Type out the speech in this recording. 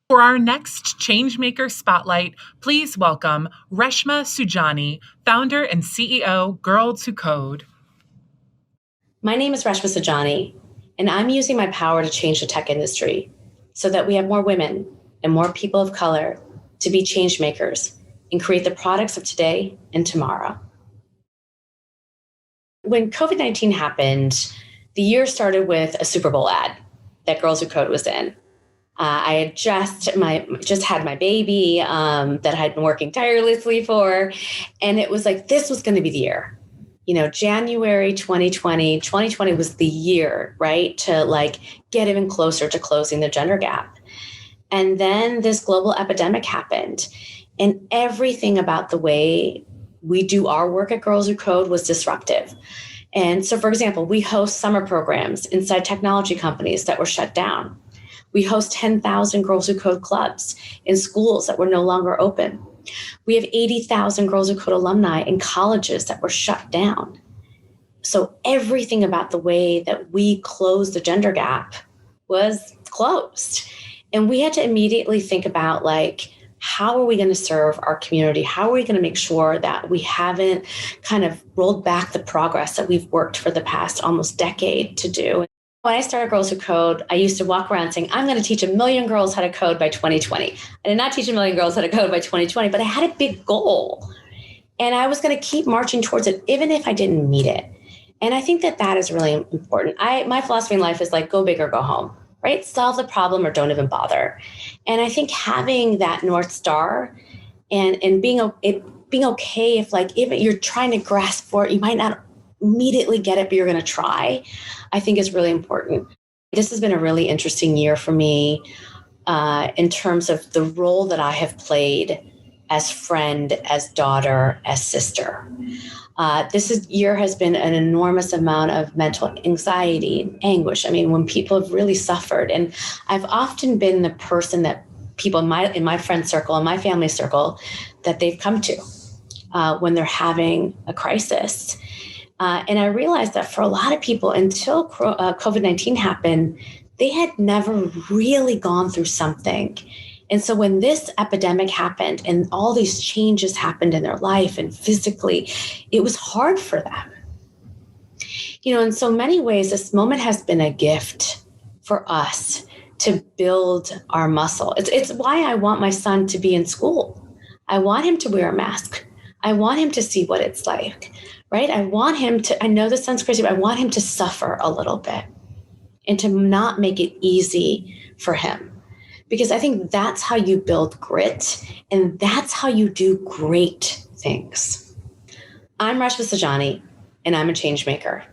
For our next Changemaker Spotlight, please welcome Reshma Saujani, founder and CEO, Girls Who Code. My name is Reshma Saujani, and I'm using my power to change the tech industry so that we have more women and more people of color to be change makers and create the products of today and tomorrow. When COVID-19 happened, the year started with a Super Bowl ad that Girls Who Code was in. I had just had my baby that I had been working tirelessly for, and it was like, this was going to be the year. January 2020 was the year, right, to get even closer to closing the gender gap. And then this global epidemic happened, and everything about the way we do our work at Girls Who Code was disruptive. And so, for example, we host summer programs inside technology companies that were shut down. We host 10,000 Girls Who Code clubs in schools that were no longer open. We have 80,000 Girls Who Code alumni in colleges that were shut down. So everything about the way that we closed the gender gap was closed. And we had to immediately think about, how are we going to serve our community? How are we going to make sure that we haven't kind of rolled back the progress that we've worked for the past almost decade to do? When I started Girls Who Code, I used to walk around saying, I'm going to teach 1 million girls how to code by 2020. I did not teach 1 million girls how to code by 2020, but I had a big goal. And I was going to keep marching towards it, even if I didn't meet it. And I think that is really important. My philosophy in life is go big or go home, right? Solve the problem or don't even bother. And I think having that North Star and being okay if you're trying to grasp for it, you might not immediately get it, but you're going to try, I think is really important. This has been a really interesting year for me in terms of the role that I have played as friend, as daughter, as sister. This year has been an enormous amount of mental anxiety and anguish. I mean, when people have really suffered, and I've often been the person that people in my friend circle, in my family circle, that they've come to when they're having a crisis. And I realized that for a lot of people, until COVID-19 happened, they had never really gone through something. And so when this epidemic happened and all these changes happened in their life and physically, it was hard for them. In so many ways, this moment has been a gift for us to build our muscle. It's why I want my son to be in school. I want him to wear a mask. I want him to see what it's like, right? I know this sounds crazy, but I want him to suffer a little bit and to not make it easy for him. Because I think that's how you build grit, and that's how you do great things. I'm Reshma Saujani, and I'm a change maker.